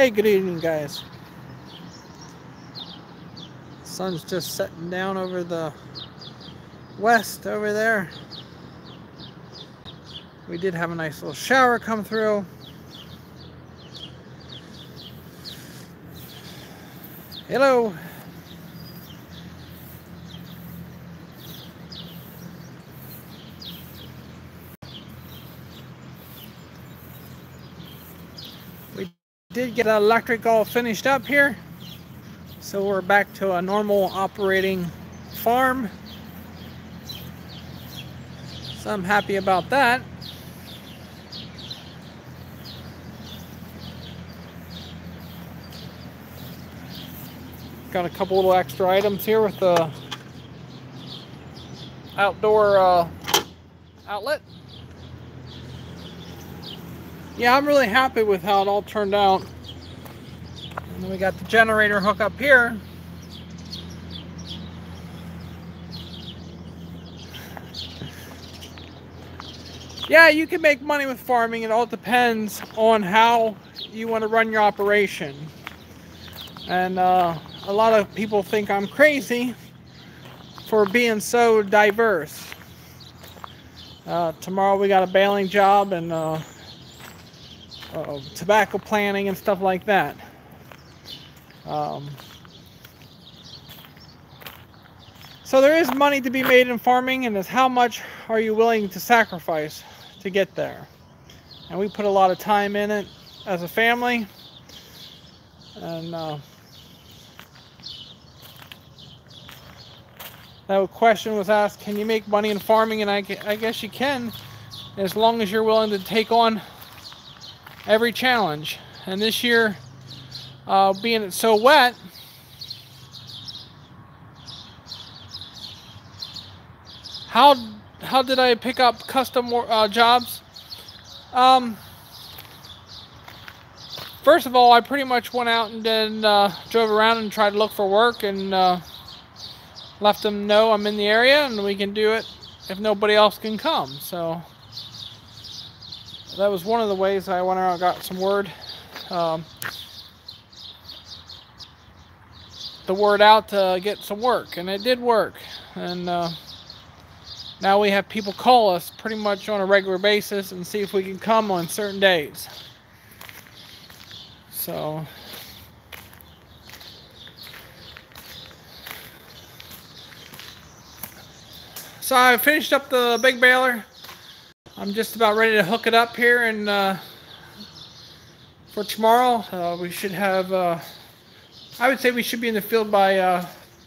Hey, good evening, guys. Sun's just setting down over the west over there. We did have a nice little shower come through. Hello. We did get the electric all finished up here. So we're back to a normal operating farm. So I'm happy about that. Got a couple little extra items here with the outdoor outlet. Yeah, I'm really happy with how it all turned out. And then we got the generator hook up here. Yeah, you can make money with farming. It all depends on how you want to run your operation. And a lot of people think I'm crazy for being so diverse. Tomorrow we got a baling job and tobacco planting and stuff like that. So there is money to be made in farming, and it's how much are you willing to sacrifice to get there. And we put a lot of time in it as a family. And that question was asked, can you make money in farming? And I guess you can, as long as you're willing to take on every challenge. And this year, being it so wet, how did I pick up custom jobs? First of all, I pretty much went out and then drove around and tried to look for work, and left them know I'm in the area and we can do it if nobody else can come. So that was one of the ways I went out and got some word. The word out to get some work, and it did work. And now we have people call us pretty much on a regular basis and see if we can come on certain days. So I finished up the big baler. I'm just about ready to hook it up here, and for tomorrow we should have, I would say we should be in the field by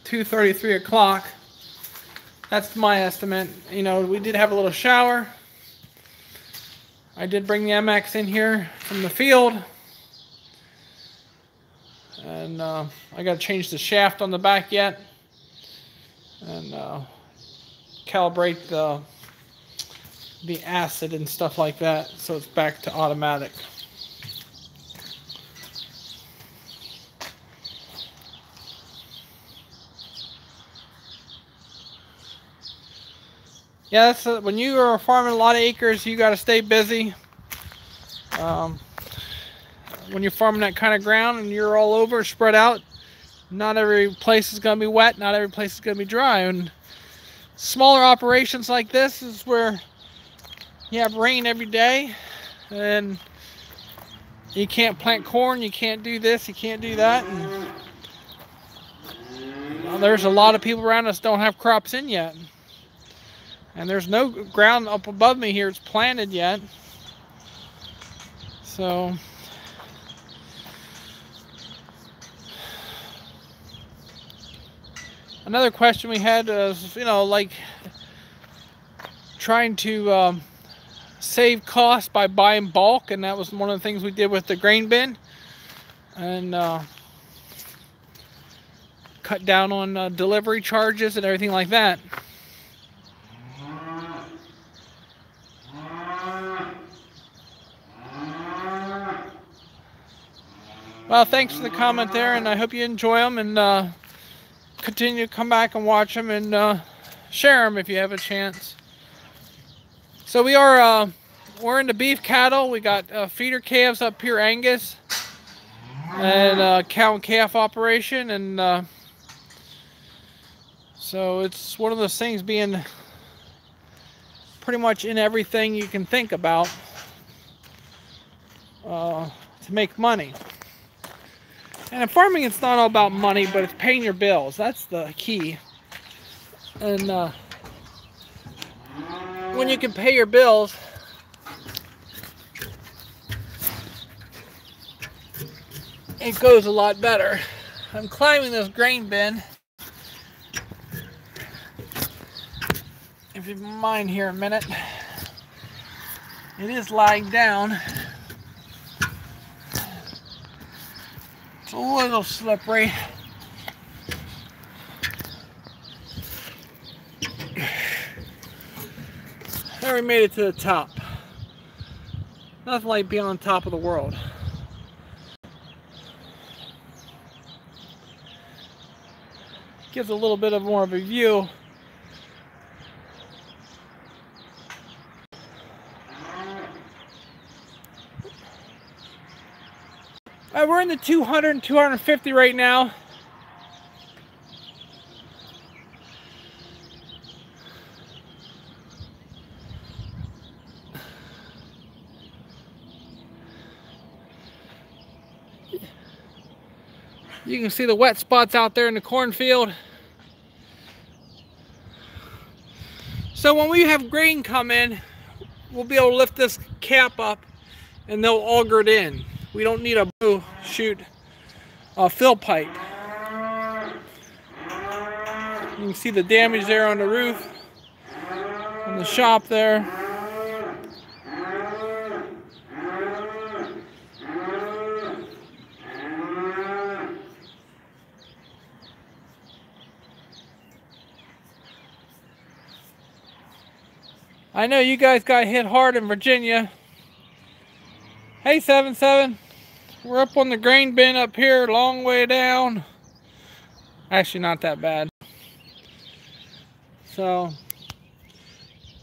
2:30, 3 o'clock. That's my estimate. You know, we did have a little shower. I did bring the MX in here from the field. And I got to change the shaft on the back yet. And calibrate the acid and stuff like that, so it's back to automatic. Yeah, that's when you are farming a lot of acres, you got to stay busy. When you're farming that kind of ground and you're all over, spread out, not every place is going to be wet, not every place is going to be dry. And smaller operations like this is where you have rain every day, and you can't plant corn, you can't do this, you can't do that. And, well, there's a lot of people around us don't have crops in yet. And there's no ground up above me here it's planted yet. So another question we had was, you know, like trying to save costs by buying bulk, and that was one of the things we did with the grain bin, and cut down on delivery charges and everything like that. Well, thanks for the comment there, and I hope you enjoy them, and continue to come back and watch them, and share them if you have a chance. So we're into beef cattle. We got feeder calves up here, Angus. and cow and calf operation, and so it's one of those things being pretty much in everything you can think about to make money. And in farming, it's not all about money, but it's paying your bills. That's the key. And when you can pay your bills, it goes a lot better. I'm climbing this grain bin. If you mind here a minute, it is lying down. It's a little slippery. There, we made it to the top. Nothing like being on top of the world. Gives a little bit of more of a view. We're in the 200 and 250 right now. You can see the wet spots out there in the cornfield. So when we have grain come in, we'll be able to lift this cap up and they'll auger it in. We don't need a fill pipe. You can see the damage there on the roof, on the shop there. I know you guys got hit hard in Virginia. Hey 77, we're up on the grain bin up here, long way down. Actually not that bad. So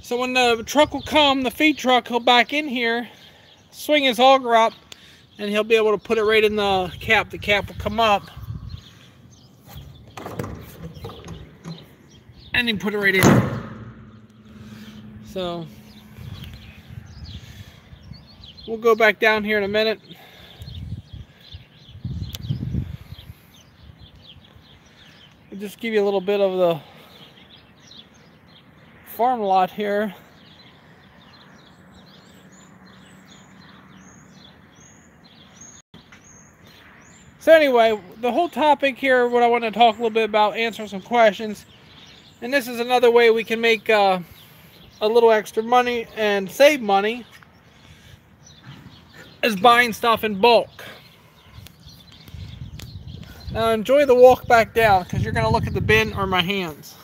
when the truck will come, the feed truck, he'll back in here, swing his auger up, and he'll be able to put it right in the cap. The cap will come up, and then put it right in. So we'll go back down here in a minute. I'll just give you a little bit of the farm lot here. So anyway, the whole topic here, what I want to talk a little bit about, answer some questions. And this is another way we can make a little extra money and save money, is buying stuff in bulk. Now enjoy the walk back down, because you're going to look at the bin or my hands.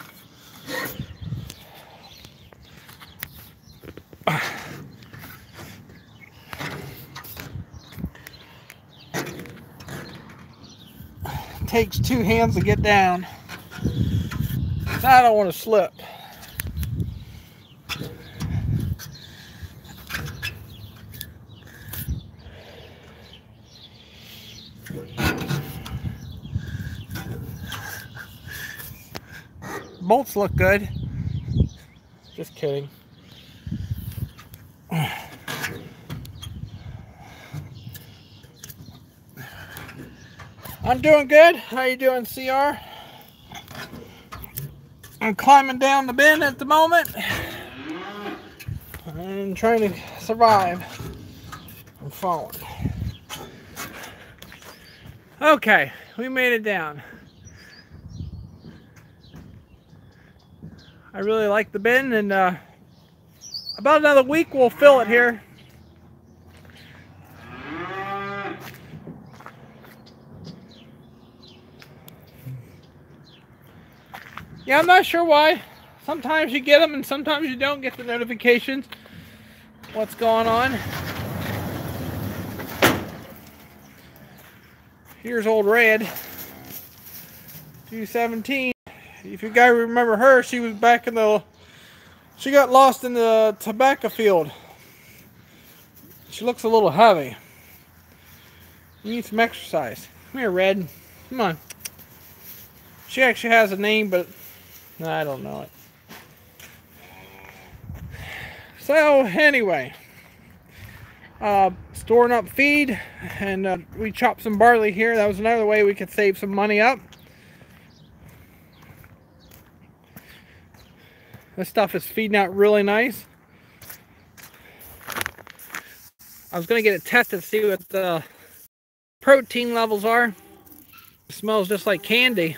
It takes two hands to get down. I don't want to slip. Bolts look good. Just kidding. I'm doing good. How you doing, CR? I'm climbing down the bin at the moment and trying to survive. I'm falling. Okay, we made it down. I really like the bin, and about another week we'll fill it here. Yeah, I'm not sure why. Sometimes you get them and sometimes you don't get the notifications. What's going on? Here's old Red. 217. If you guys remember her, she was back in the... She got lost in the tobacco field. She looks a little heavy. You need some exercise. Come here, Red. Come on. She actually has a name, but I don't know it. So, anyway. Storing up feed, and we chopped some barley here. That was another way we could save some money up. This stuff is feeding out really nice. I was going to get it tested to see what the protein levels are. It smells just like candy.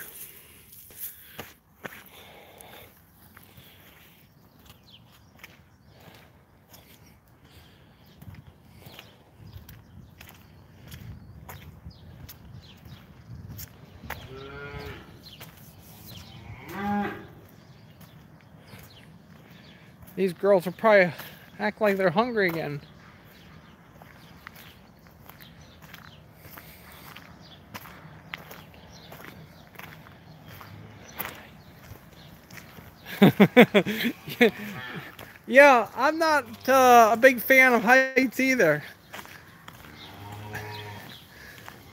These girls will probably act like they're hungry again. Yeah, I'm not a big fan of heights either.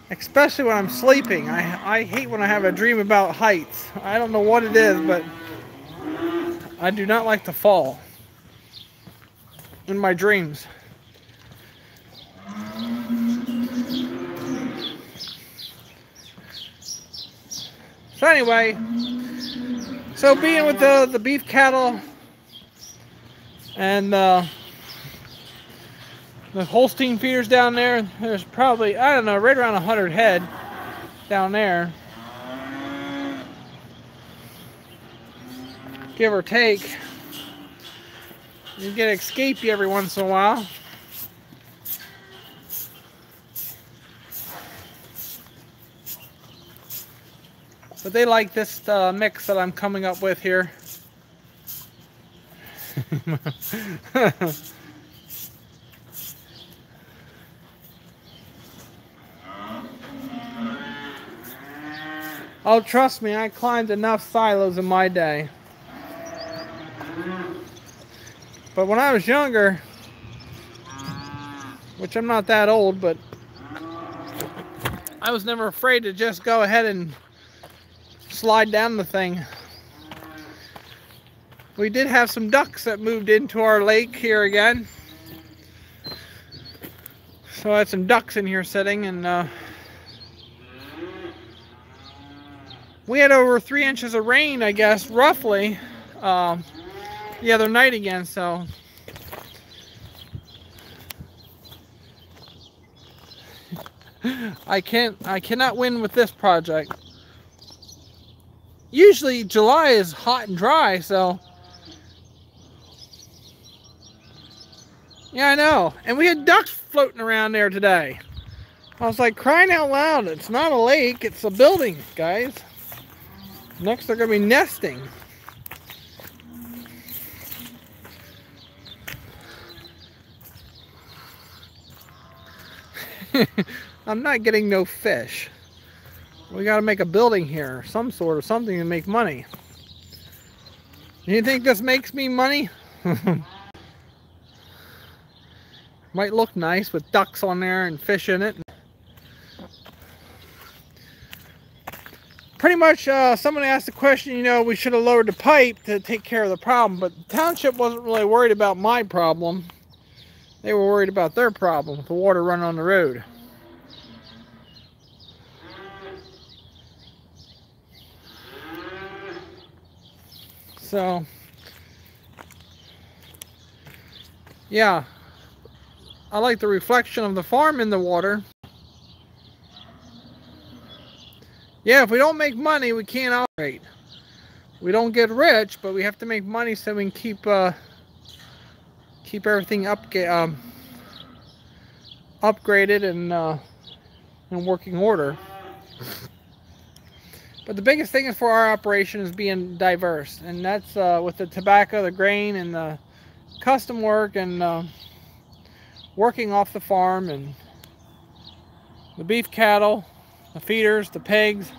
Especially when I'm sleeping. I hate when I have a dream about heights. I don't know what it is, but I do not like to fall in my dreams. So anyway, so being with the beef cattle and the Holstein feeders down there, there's probably, I don't know, right around 100 head down there, give or take. You get escapey every once in a while. But they like this mix that I'm coming up with here. Oh, trust me, I climbed enough silos in my day. But when I was younger, which I'm not that old, but I was never afraid to just go ahead and slide down the thing. We did have some ducks that moved into our lake here again. So I had some ducks in here sitting, and we had over 3 inches of rain, I guess, roughly, the other night again, so I cannot win with this project. Usually July is hot and dry, so yeah, I know. And we had ducks floating around there today. I was like, crying out loud, it's not a lake, it's a building, guys. Next they're gonna be nesting. I'm not getting no fish. We got to make a building here, some sort of something to make money. You think this makes me money? Might look nice with ducks on there and fish in it. Pretty much, someone asked the question, you know, we should have lowered the pipe to take care of the problem, but the township wasn't really worried about my problem. They were worried about their problem with the water running on the road. So, yeah, I like the reflection of the farm in the water. Yeah, if we don't make money, we can't operate. We don't get rich, but we have to make money so we can keep everything upgraded and in working order. But the biggest thing is for our operation is being diverse, and that's with the tobacco, the grain, and the custom work, and working off the farm, and the beef cattle, the feeders, the pigs,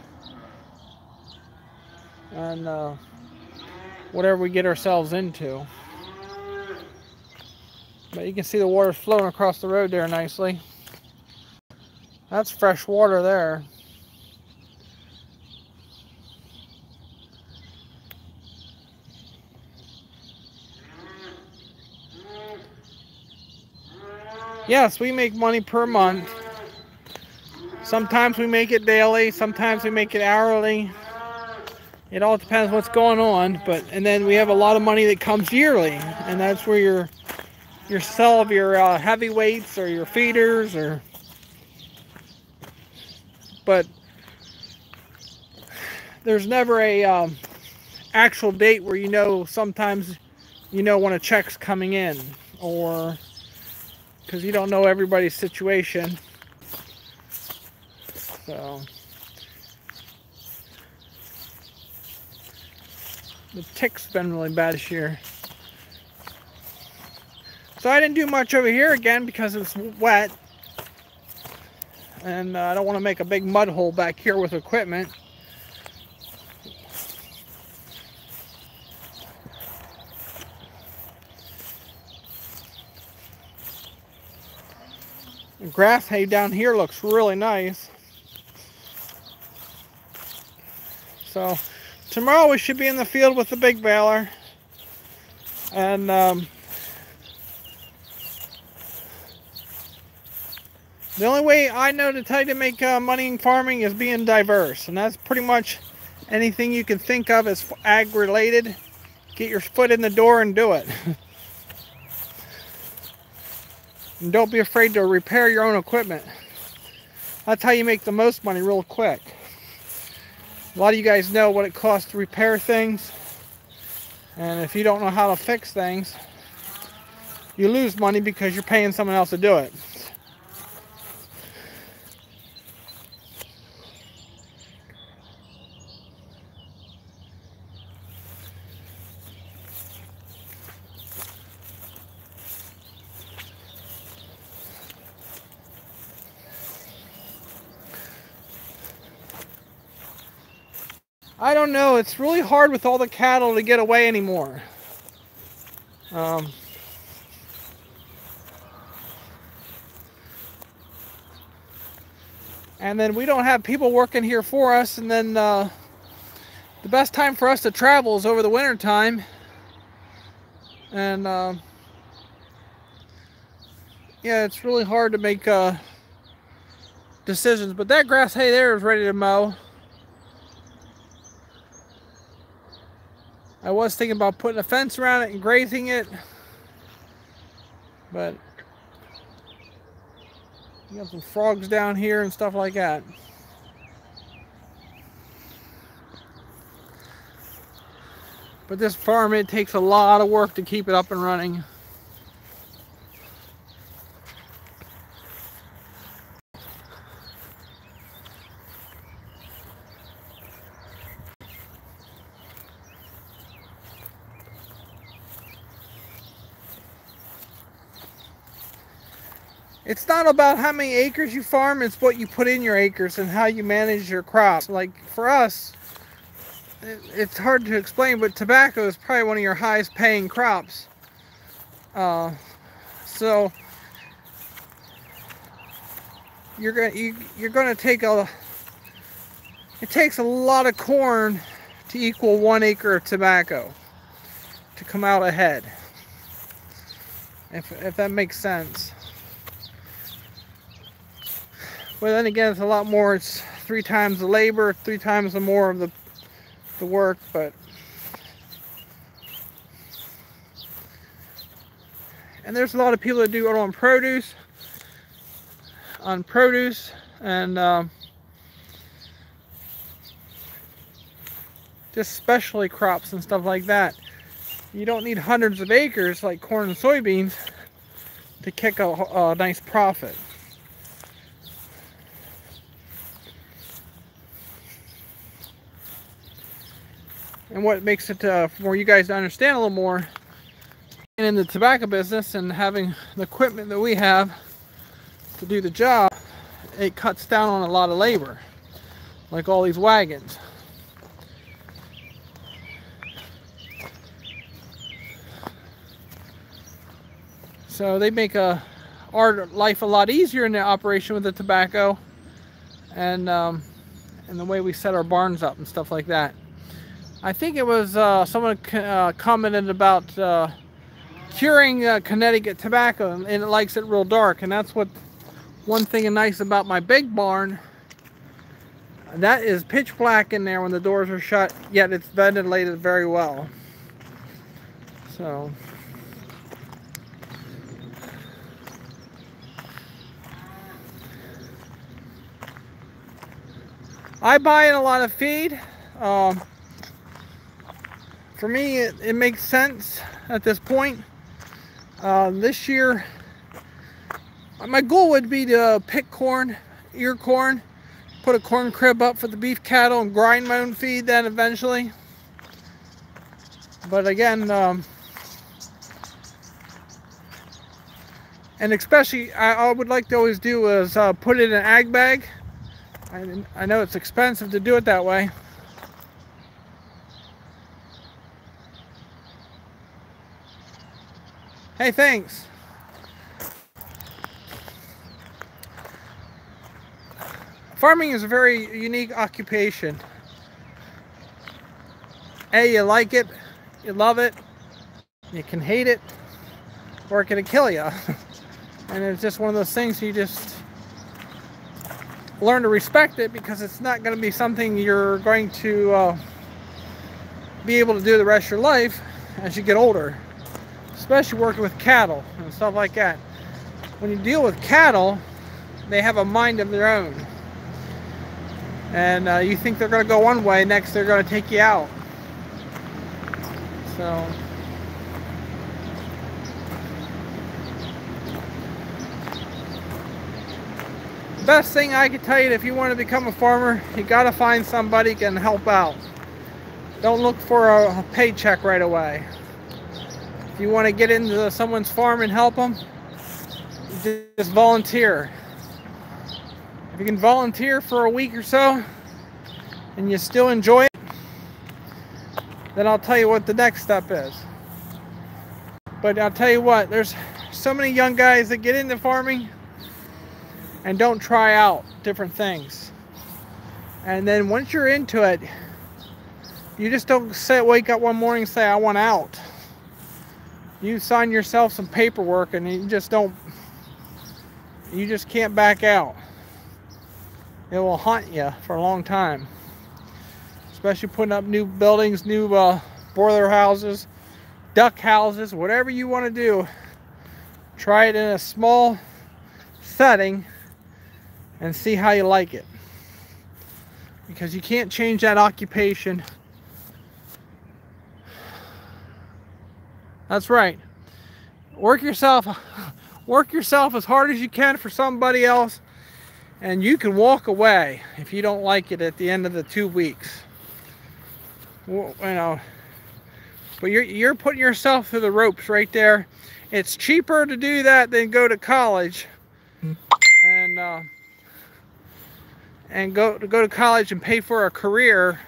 and whatever we get ourselves into. But you can see the water flowing across the road there nicely. That's fresh water there. Yes, we make money per month. Sometimes we make it daily, sometimes we make it hourly. It all depends what's going on, and then we have a lot of money that comes yearly, and that's where your sell of your heavyweights or your feeders, but there's never a actual date where sometimes when a check's coming in, or because you don't know everybody's situation. So the tick's been really bad this year. So I didn't do much over here again because it's wet, and I don't want to make a big mud hole back here with equipment. The grass hay down here looks really nice. So tomorrow we should be in the field with the big baler, and the only way I know to tell you to make money in farming is being diverse, and that's pretty much anything you can think of as ag related. Get your foot in the door and do it. And don't be afraid to repair your own equipment. That's how you make the most money real quick. A lot of you guys know what it costs to repair things, and if you don't know how to fix things, you lose money because you're paying someone else to do it. I don't know, it's really hard with all the cattle to get away anymore. And then we don't have people working here for us, and then the best time for us to travel is over the winter time. And yeah, it's really hard to make decisions, but that grass hay there is ready to mow. I was thinking about putting a fence around it and grazing it, but you got some frogs down here and stuff like that. But this farm, it takes a lot of work to keep it up and running. It's not about how many acres you farm, it's what you put in your acres and how you manage your crops. Like for us, it's hard to explain, but tobacco is probably one of your highest paying crops. So you're gonna take it takes a lot of corn to equal 1 acre of tobacco to come out ahead, if that makes sense. But then again, it's a lot more. It's 3 times the labor, 3 times the more of the work. But and there's a lot of people that do it on produce, and just specialty crops and stuff like that. You don't need hundreds of acres like corn and soybeans to kick a nice profit. And what makes it for you guys to understand a little more, and in the tobacco business and having the equipment that we have to do the job, it cuts down on a lot of labor, like all these wagons. So they make our life a lot easier in the operation with the tobacco, and the way we set our barns up and stuff like that. I think it was someone commented about curing Connecticut tobacco, and it likes it real dark, and that's what one thing nice about my big barn. That is pitch black in there when the doors are shut, yet it's ventilated very well. So I buy in a lot of feed. For me, it makes sense at this point. This year, my goal would be to pick corn, ear corn, put a corn crib up for the beef cattle, and grind my own feed then eventually. But again, and especially I would like to always do is put it in an ag bag. I know it's expensive to do it that way. Hey, thanks. Farming is a very unique occupation. You like it, you love it, you can hate it, or it can kill you. And it's just one of those things you just learn to respect it, because it's not going to be something you're going to be able to do the rest of your life as you get older. Especially working with cattle and stuff like that. When you deal with cattle, they have a mind of their own. And you think they're going to go one way, next they're going to take you out. So the best thing I can tell you, if you want to become a farmer, you got to find somebody who can help out. Don't look for a paycheck right away. If you want to get into someone's farm and help them, just volunteer. If you can volunteer for a week or so and you still enjoy it, then I'll tell you what the next step is. But I'll tell you what, there's so many young guys that get into farming and don't try out different things. And then once you're into it, you just don't wake up one morning and say, I want out. You sign yourself some paperwork and you just can't back out. It will haunt you for a long time. Especially putting up new buildings, new boiler houses, duck houses, whatever you want to do. Try it in a small setting and see how you like it. Because you can't change that occupation. That's right. Work yourself as hard as you can for somebody else, and you can walk away if you don't like it at the end of the 2 weeks. You know, but you're putting yourself through the ropes right there. It's cheaper to do that than go to college and go to college and pay for a career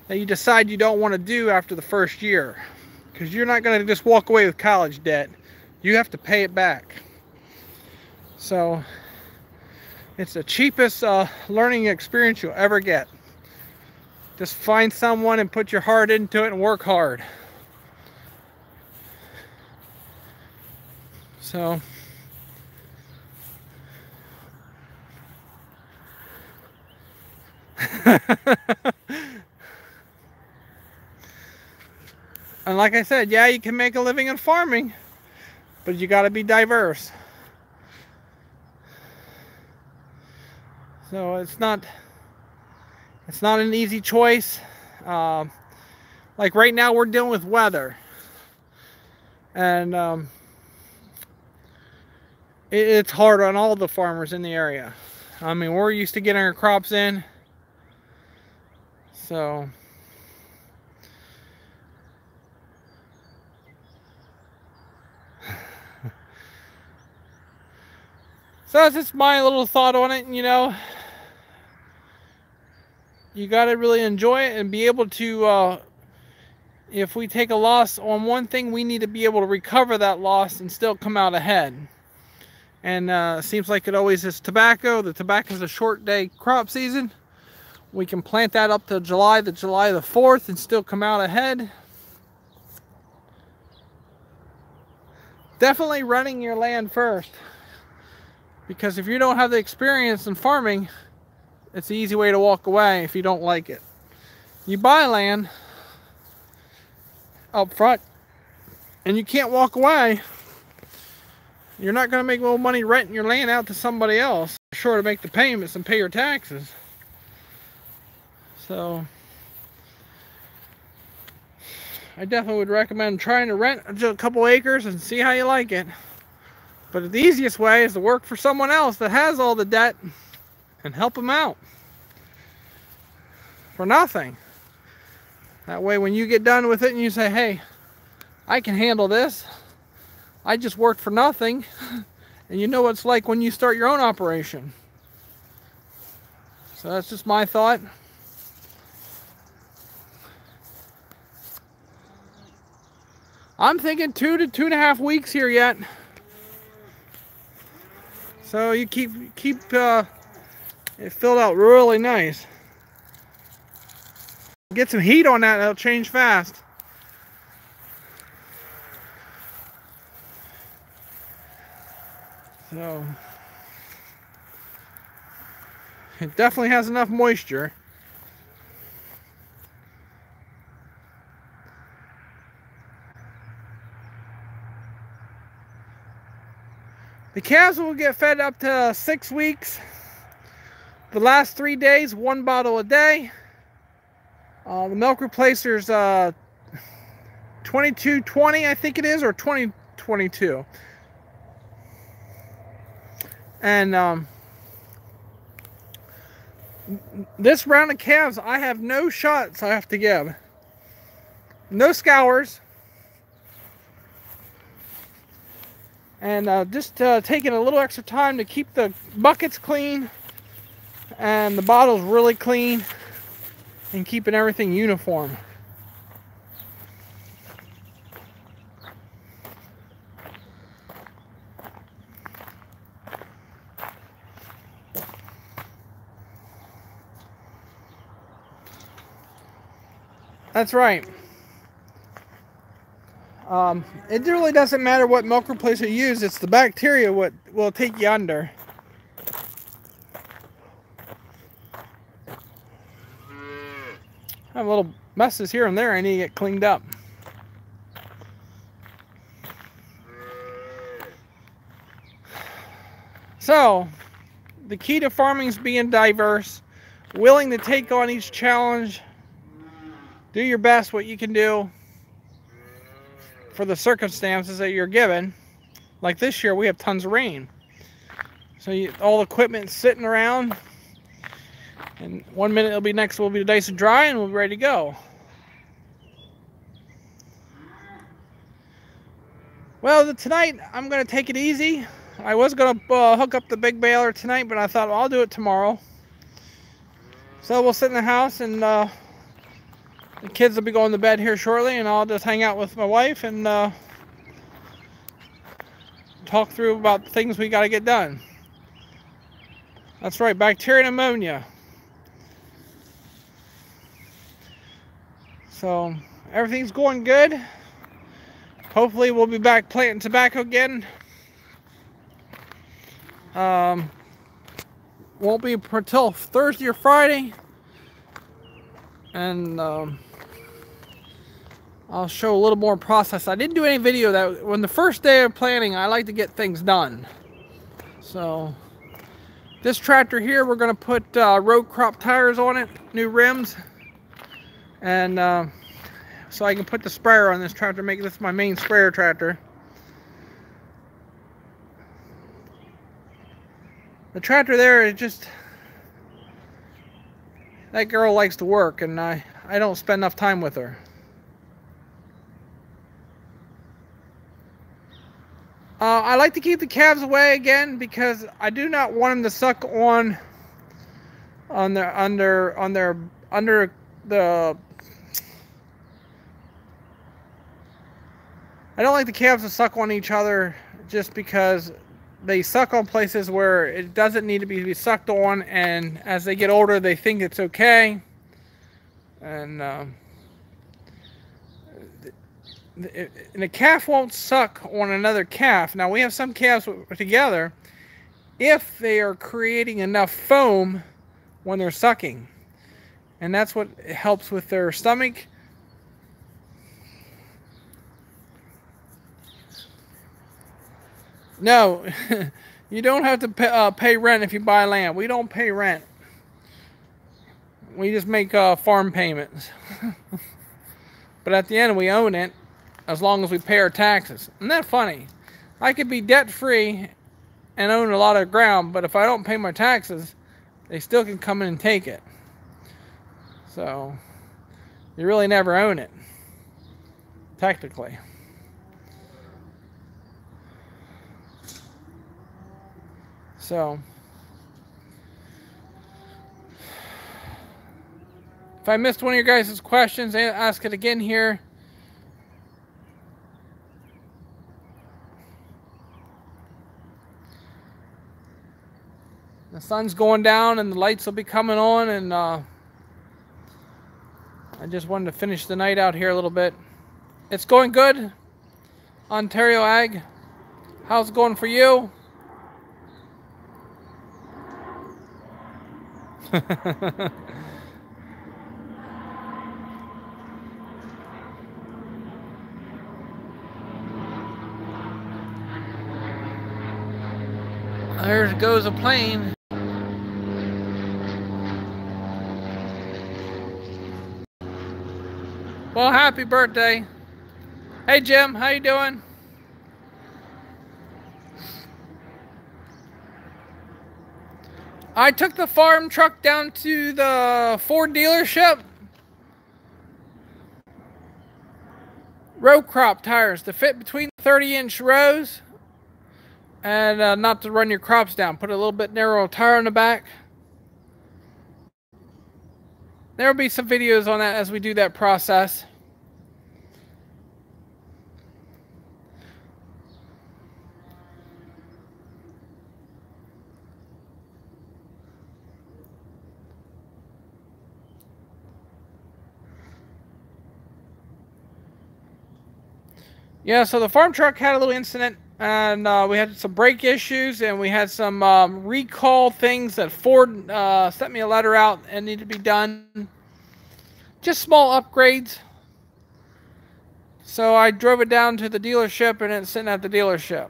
that you decide you don't want to do after the first year. Because you're not going to just walk away with college debt. You have to pay it back. So it's the cheapest learning experience you'll ever get. Just find someone and put your heart into it and work hard. So and like I said, yeah, you can make a living in farming, but you got to be diverse. So it's not an easy choice. Like right now we're dealing with weather, and it's hard on all the farmers in the area. I mean, we're used to getting our crops in, so that's just my little thought on it. You know, you got to really enjoy it and be able to, if we take a loss on one thing, we need to be able to recover that loss and still come out ahead. And seems like it always is tobacco. The tobacco is a short day crop season. We can plant that up to July the 4th and still come out ahead. Definitely running your land first, because if you don't have the experience in farming, it's the easy way to walk away if you don't like it. You buy land up front and you can't walk away. You're not going to make more money renting your land out to somebody else. You're sure to make the payments and pay your taxes. So I definitely would recommend trying to rent a couple acres and see how you like it. But the easiest way is to work for someone else that has all the debt and help them out for nothing. That way when you get done with it and you say, hey, I can handle this, I just worked for nothing, and you know what it's like when you start your own operation. So that's just my thought. I'm thinking 2 to 2.5 weeks here yet. So you keep it filled out really nice. Get some heat on that, it'll change fast. So it definitely has enough moisture. The calves will get fed up to 6 weeks. The last 3 days, 1 bottle a day. The milk replacer's 2220, I think it is, or 2022. And this round of calves, I have no shots I have to give. No scours. And just taking a little extra time to keep the buckets clean and the bottles really clean and keeping everything uniform. That's right. It really doesn't matter what milk replacer you use, it's the bacteria what will take you under. I have little messes here and there I need to get cleaned up. So, the key to farming is being diverse, willing to take on each challenge, do your best what you can do for the circumstances that you're given. Like this year we have tons of rain, so all the equipment's sitting around, and 1 minute it'll be nice and dry and we'll be ready to go. Well, tonight I'm going to take it easy. I was going to hook up the big baler tonight, but I thought, well, I'll do it tomorrow. So we'll sit in the house, and the kids will be going to bed here shortly, and I'll just hang out with my wife and talk through about things we got to get done. That's right, bacteria and ammonia. So everything's going good. Hopefully we'll be back planting tobacco again. Won't be until Thursday or Friday. And I'll show a little more process. I didn't do any video that when the first day of planting, I like to get things done. So this tractor here, we're going to put road crop tires on it, new rims, and so I can put the sprayer on this tractor, make this my main sprayer tractor. The tractor there is just, that girl likes to work, and I don't spend enough time with her. I like to keep the calves away again because I do not want them to suck on the. I don't like the calves to suck on each other just because they suck on places where it doesn't need to be sucked on, and as they get older, they think it's okay. And and a calf won't suck on another calf. Now, we have some calves together if they are creating enough foam when they're sucking. And that's what helps with their stomach. No, you don't have to pay rent if you buy land. We don't pay rent. We just make farm payments. But at the end, we own it as long as we pay our taxes. Isn't that funny? I could be debt-free and own a lot of ground, but if I don't pay my taxes, they still can come in and take it. So, you really never own it, technically. So, if I missed one of your guys' questions, ask it again here. The sun's going down and the lights will be coming on, and I just wanted to finish the night out here a little bit. It's going good, Ontario Ag. How's it going for you? There goes a plane. Well, happy birthday. Hey Jim, how you doing? I took the farm truck down to the Ford dealership. Row crop tires to fit between 30-inch rows and not to run your crops down. Put a little bit narrow tire on the back. There will be some videos on that as we do that process. Yeah, so the farm truck had a little incident, and we had some brake issues, and we had some recall things that Ford sent me a letter out and needed to be done. Just small upgrades. So I drove it down to the dealership, and it's sitting at the dealership.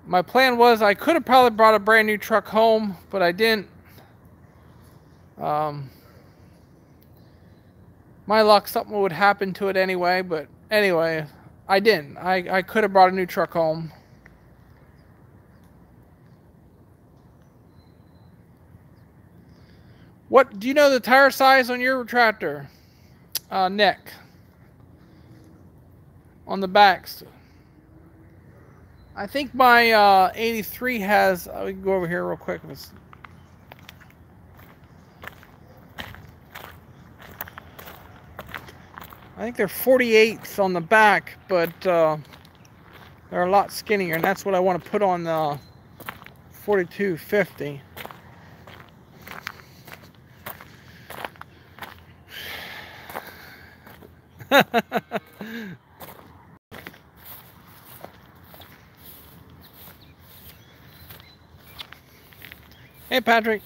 My plan was I could have probably brought a brand new truck home, but I didn't. My luck, something would happen to it anyway, but anyway, I didn't. I could have brought a new truck home. What do you know the tire size on your tractor, Nick? On the backs. I think my 83 has. We can go over here real quick. I think they're 48s on the back, but they're a lot skinnier, and that's what I want to put on the 4250. Hey, Patrick.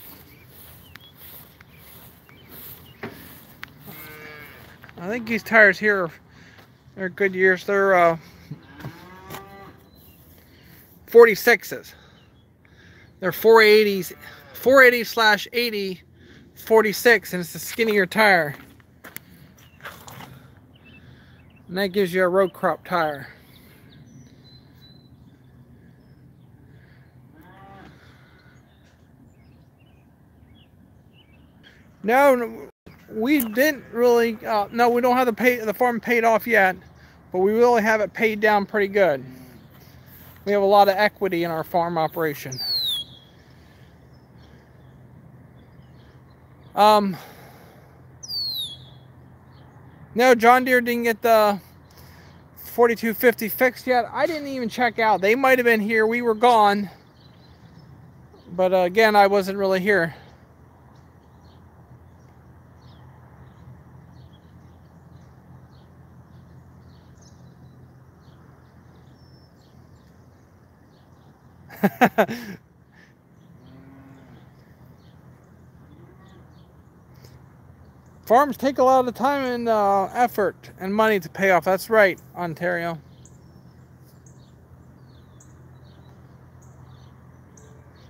I think these tires here are good years. They're 46s. They're 480s, 480/80 46, and it's a skinnier tire. And that gives you a road crop tire. No, we didn't really. No, we don't have the farm paid off yet, but we really have it paid down pretty good. We have a lot of equity in our farm operation. No, John Deere didn't get the 4250 fixed yet. I didn't even check out. They might have been here. We were gone. But again, I wasn't really here. Farms take a lot of time and effort and money to pay off. That's right, Ontario.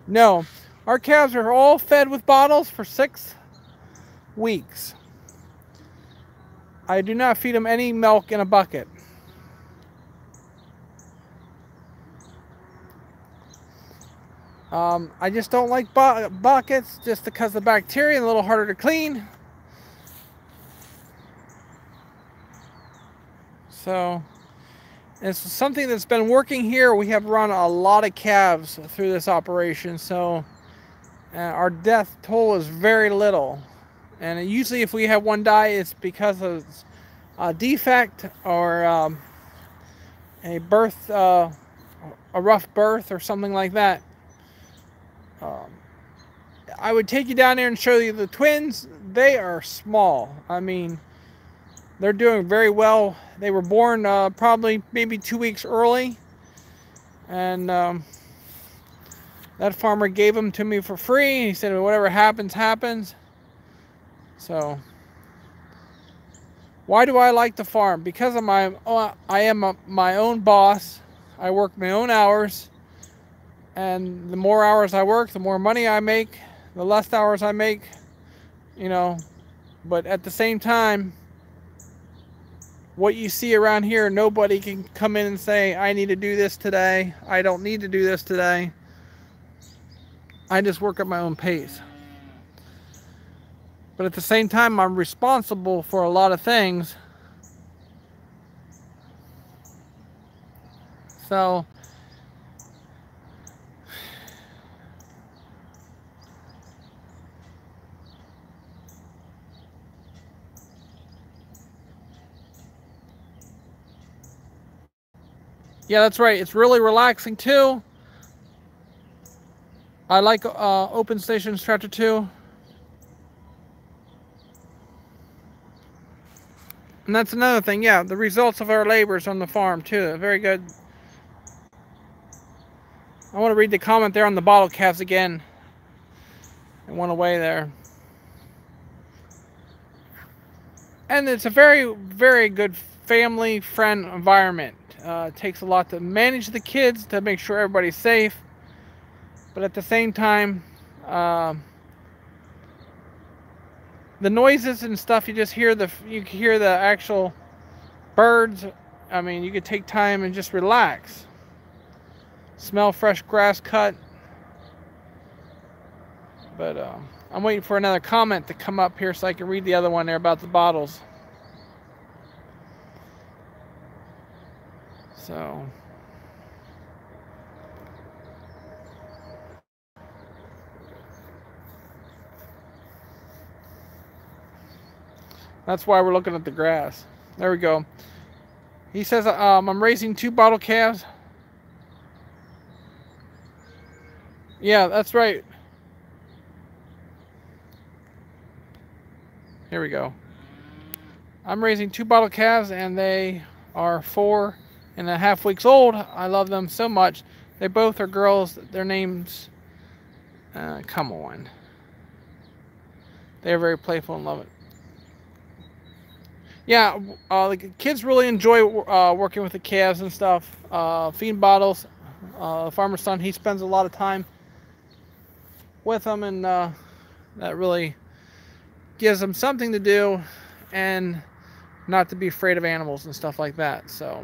No, our calves are all fed with bottles for 6 weeks. I do not feed them any milk in a bucket. I just don't like buckets just because the bacteria are a little harder to clean. So it's something that's been working here. We have run a lot of calves through this operation, so our death toll is very little. And usually if we have one die, it's because of a defect or a birth, a rough birth or something like that. I would take you down there and show you the twins. They are small. I mean, they're doing very well. They were born probably maybe 2 weeks early. And that farmer gave them to me for free. He said, whatever happens, happens. So, why do I like the farm? Because of I am my own boss. I work my own hours. And the more hours I work, the more money I make. The less hours I make, you know. But at the same time, what you see around here, nobody can come in and say, I need to do this today. I don't need to do this today. I just work at my own pace. But at the same time, I'm responsible for a lot of things. So, yeah, that's right. It's really relaxing too. I like open stations tractor too. And that's another thing, yeah, the results of our labors on the farm too. Very good. I want to read the comment there on the bottle calves again. It went away there. And it's a very, very good family friend environment. It takes a lot to manage the kids, to make sure everybody's safe. But at the same time, the noises and stuff, you just hear you hear the actual birds. I mean, you could take time and just relax. Smell fresh grass cut. But I'm waiting for another comment to come up here so I can read the other one there about the bottles. So that's why we're looking at the grass. There we go. He says, I'm raising 2 bottle calves. Yeah, that's right. Here we go. I'm raising 2 bottle calves and they are 4.5 weeks old. I love them so much. They both are girls. Their names, come on. They're very playful and love it. Yeah, the kids really enjoy working with the calves and stuff. Feeding bottles. The farmer's son, he spends a lot of time with them, and that really gives them something to do and not to be afraid of animals and stuff like that. So,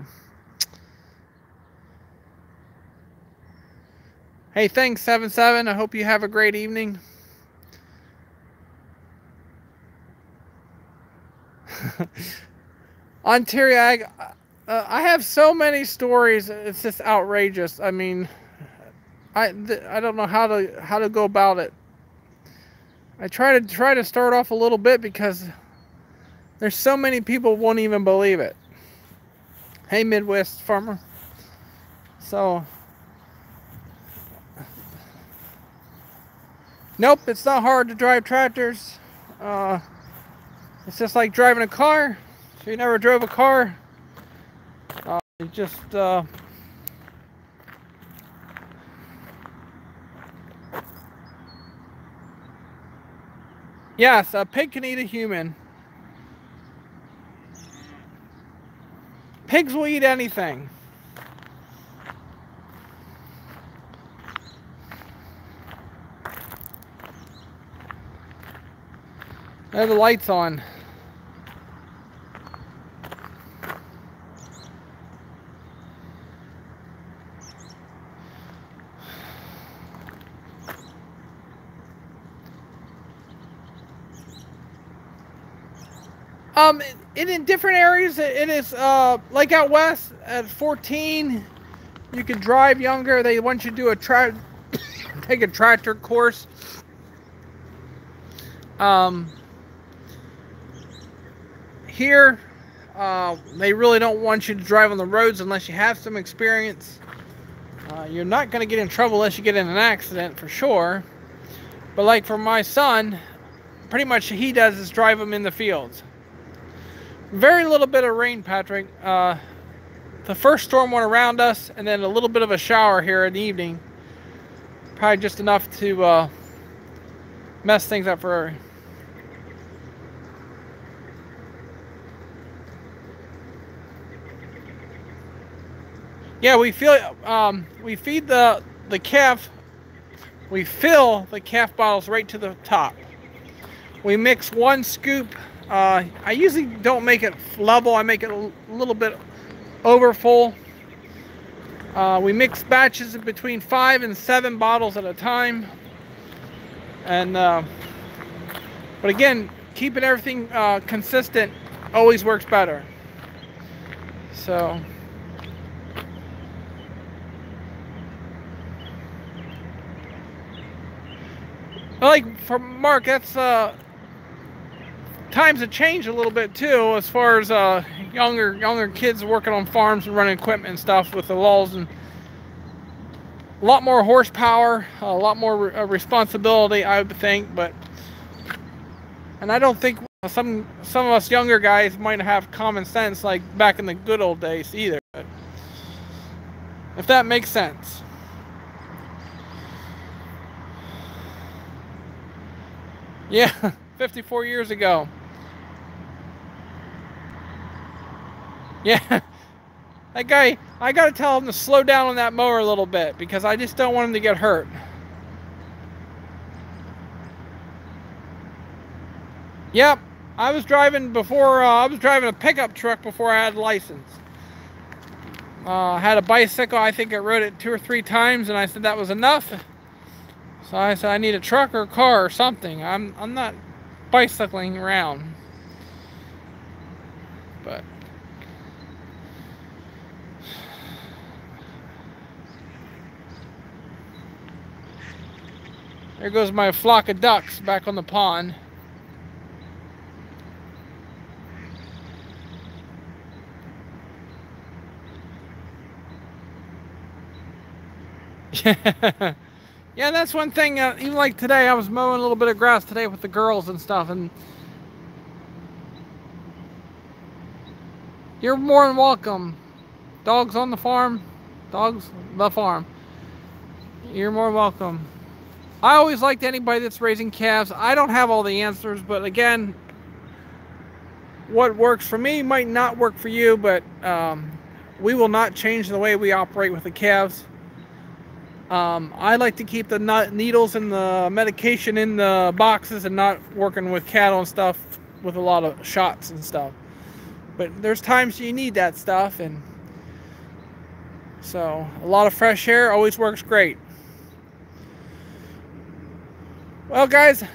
hey, thanks 77. I hope you have a great evening. Ontario, I have so many stories. It's just outrageous. I mean, I don't know how to go about it. I try to start off a little bit because there's so many people won't even believe it. Hey, Midwest farmer. So, nope, it's not hard to drive tractors. It's just like driving a car. If you never drove a car, you just yes, a pig can eat a human. Pigs will eat anything. There are the lights on. In different areas, it is like out west at 14, you can drive younger. They want you to do take a tractor course. Here, they really don't want you to drive on the roads unless you have some experience. You're not going to get in trouble unless you get in an accident, for sure. But like for my son, pretty much he does is drive them in the fields. Very little bit of rain, Patrick. The first storm went around us, and then a little bit of a shower here in the evening. Probably just enough to mess things up for... Yeah, we feed the calf. We fill the calf bottles right to the top. We mix 1 scoop. I usually don't make it level. I make it a little bit over full. We mix batches of between 5 and 7 bottles at a time. And but again, keeping everything consistent always works better. So. Like for Mark, that's times have changed a little bit too, as far as younger kids working on farms and running equipment and stuff with the laws, and a lot more horsepower, a lot more responsibility, I would think. And I don't think some of us younger guys might have common sense like back in the good old days either. But if that makes sense. Yeah, 54 years ago. Yeah, that guy, I gotta tell him to slow down on that mower a little bit because I just don't want him to get hurt. Yep, I was driving a pickup truck before I had a license. I had a bicycle, I think I rode it 2 or 3 times, and I said that was enough. So I said I need a truck or a car or something. I'm not bicycling around. But there goes my flock of ducks back on the pond. Yeah, that's one thing, even like today, I was mowing a little bit of grass today with the girls and stuff, and you're more than welcome. Dogs on the farm, dogs the farm. You're more welcome. I always liked anybody that's raising calves. I don't have all the answers, but again, what works for me might not work for you, but we will not change the way we operate with the calves. I like to keep the needles and the medication in the boxes and not working with cattle and stuff with a lot of shots and stuff. But there's times you need that stuff, and so a lot of fresh air always works great. Well, guys,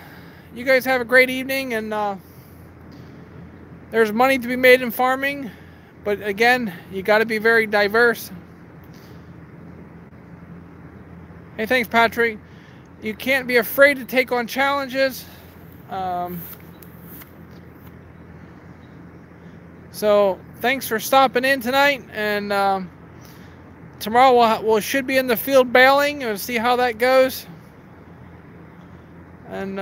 you guys have a great evening, and there's money to be made in farming, but again, you got to be very diverse. Hey, thanks, Patrick. You can't be afraid to take on challenges. So thanks for stopping in tonight, and tomorrow we should be in the field baling and see how that goes, and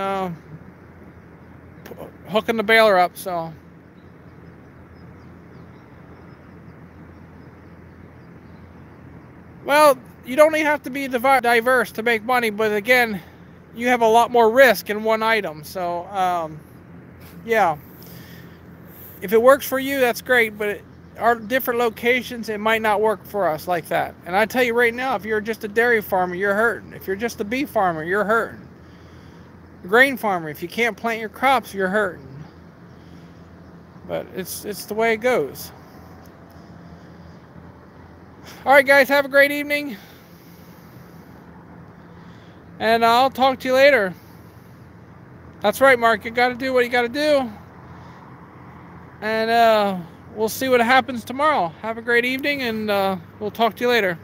hooking the baler up. So well, you don't even have to be diverse to make money, but again, you have a lot more risk in one item. So yeah, if it works for you, that's great, but our different locations, it might not work for us like that. And I tell you right now, if you're just a dairy farmer, you're hurting. If you're just a beef farmer, you're hurting. Grain farmer, if you can't plant your crops, you're hurting. But it's the way it goes. All right, guys, have a great evening, and I'll talk to you later. That's right, Mark, you got to do what you got to do, and we'll see what happens tomorrow. Have a great evening, and we'll talk to you later.